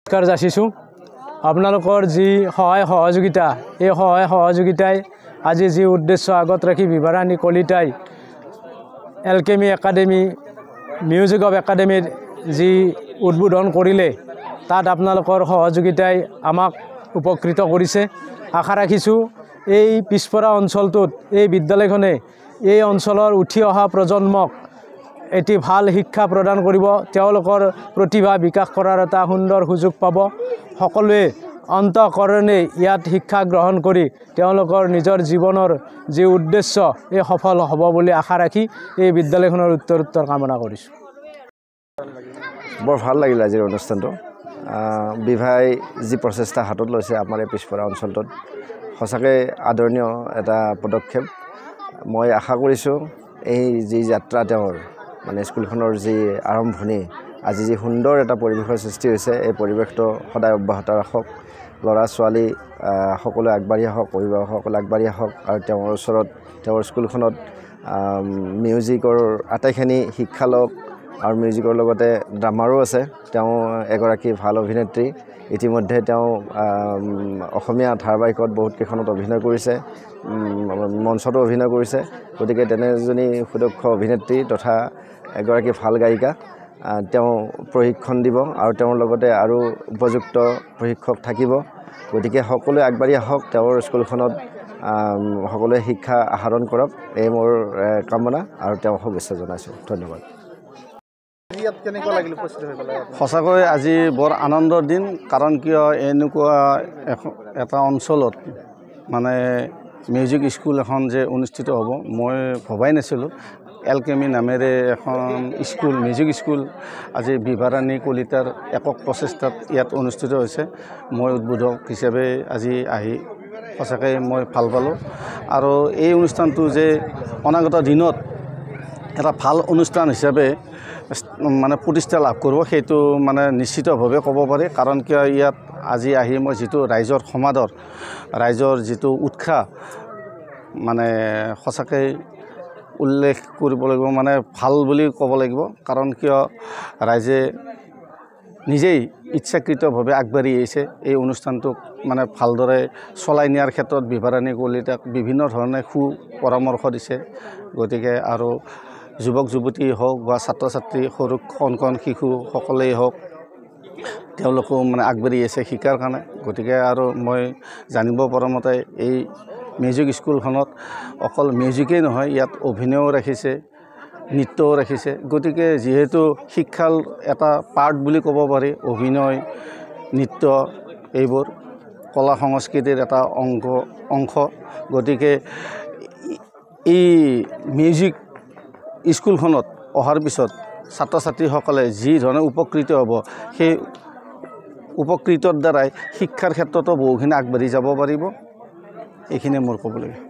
নমস্কাৰ যাচিছোঁ আপোনালোকৰ যি সহায় সহযোগিতা এই সহায় সহযোগিতাই আজি যি উদ্দেশ্য আগত ৰাখি বিভাৰাণী কলিতাই এলকেমি একাডেমি মিউজিক অফ একাডেমিৰ যি উদ্বোধন কৰিলে তাত আপোনালোকৰ সহযোগিতাই আমাক উপকৃত কৰিছে। আশা ৰাখিছোঁ এই পিছপৰা অঞ্চলটোত এই বিদ্যালয়খনে এই অঞ্চলৰ উঠি অহা প্ৰজন্মক এটি ভাল শিক্ষা প্ৰদান কৰিব, তেওঁলোকৰ প্ৰতিভা বিকাশ কৰাৰ এটা সুন্দৰ সুযোগ পাব। সকলোৱে অন্তঃকৰণে ইয়াত শিক্ষা গ্ৰহণ কৰি তেওঁলোকৰ নিজৰ জীৱনৰ যি উদ্দেশ্য এই সফল হ'ব বুলি আশা ৰাখি এই বিদ্যালয়খনৰ উত্তৰোত্তৰ কামনা কৰিছোঁ। বৰ ভাল লাগিল আজিৰ অনুষ্ঠানটো। বিভাই যি প্ৰচেষ্টা হাতত লৈছে আমাৰ এই পিছপৰা অঞ্চলটোত সঁচাকৈ আদৰণীয় এটা পদক্ষেপ। মই আশা কৰিছোঁ এই যি যাত্ৰা তেওঁৰ মানে স্কুলখনৰ যি আৰম্ভণি আজি যি সুন্দৰ এটা পৰিৱেশৰ সৃষ্টি হৈছে এই পৰিৱেশটো সদায় অব্যাহত ৰাখক। ল'ৰা ছোৱালী সকলোৱে আগবাঢ়ি আহক, অভিভাৱকসকলে আগবাঢ়ি আহক আৰু তেওঁৰ ওচৰত তেওঁৰ স্কুলখনত মিউজিকৰ আটাইখিনি শিক্ষা লওক আৰু মিউজিকৰ লগতে ড্ৰামাৰো আছে। তেওঁ এগৰাকী ভাল অভিনেত্ৰী। ইতিমধ্যে তেওঁ অসমীয়া ধাৰাবাহিকত বহুত কেইখনত অভিনয় কৰিছে, মঞ্চতো অভিনয় কৰিছে। গতিকে তেনে এজনী সুদক্ষ অভিনেত্ৰী তথা এগৰাকী ভাল গায়িকা। তেওঁ প্ৰশিক্ষণ দিব আৰু তেওঁৰ লগতে আৰু উপযুক্ত প্ৰশিক্ষক থাকিব। গতিকে সকলোৱে আগবাঢ়ি আহক, তেওঁৰ স্কুলখনত সকলোৱে শিক্ষা আহৰণ কৰক, এই মোৰ কামনা আৰু তেওঁক শুভেচ্ছা জনাইছোঁ। ধন্যবাদ। সঁচাকৈ আজি বৰ আনন্দৰ দিন, কাৰণ কিয় এনেকুৱা এটা অঞ্চলত মানে মিউজিক স্কুল এখন যে অনুষ্ঠিত হ'ব মই ভবাই নাছিলোঁ। এলকেমি নামেৰে এখন স্কুল, মিউজিক স্কুল আজি বিভাৰাণী কলিতাৰ একক প্ৰচেষ্টাত ইয়াত অনুষ্ঠিত হৈছে। মই উদ্বোধক হিচাপে আজি আহি সঁচাকৈ মই ভাল পালোঁ। আৰু এই অনুষ্ঠানটো যে অনাগত দিনত এটা ভাল অনুষ্ঠান হিচাপে মানে প্ৰতিষ্ঠা লাভ কৰিব সেইটো মানে নিশ্চিতভাৱে ক'ব পাৰি। কাৰণ কিয় ইয়াত আজি আহি মই যিটো ৰাইজৰ সমাদৰ, ৰাইজৰ যিটো উৎসাহ মানে সঁচাকৈ উল্লেখ কৰিব লাগিব, মানে ভাল বুলি ক'ব লাগিব। কাৰণ কিয় ৰাইজে নিজেই ইচ্ছাকৃতভাৱে আগবাঢ়ি আহিছে এই অনুষ্ঠানটোক মানে ভালদৰে চলাই নিয়াৰ ক্ষেত্ৰত। বিভাৰাণী কলিতাক বিভিন্ন ধৰণে পৰামৰ্শ দিছে। গতিকে আৰু যুৱক যুৱতী হওক বা ছাত্ৰ ছাত্ৰী, সৰু কণ কণ শিশুসকলেই হওক, তেওঁলোকো মানে আগবাঢ়ি আছে শিকাৰ কাৰণে। গতিকে আৰু মই জানিব পৰা মতে এই মিউজিক স্কুলখনত অকল মিউজিকেই নহয়, ইয়াত অভিনয়ও ৰাখিছে, নৃত্যও ৰাখিছে। গতিকে যিহেতু শিক্ষাৰ এটা পাৰ্ট বুলি ক'ব পাৰি অভিনয়, নৃত্য, এইবোৰ কলা সংস্কৃতিৰ এটা অংশ। গতিকে এই মিউজিক স্কুলখনত অহাৰ পিছত ছাত্ৰ ছাত্ৰীসকলে যি ধৰণে উপকৃত হ'ব, সেই উপকৃতৰ দ্বাৰাই শিক্ষাৰ ক্ষেত্ৰতো বহুখিনি আগবাঢ়ি যাব পাৰিব। এইখিনিয়ে মোৰ ক'বলগীয়া।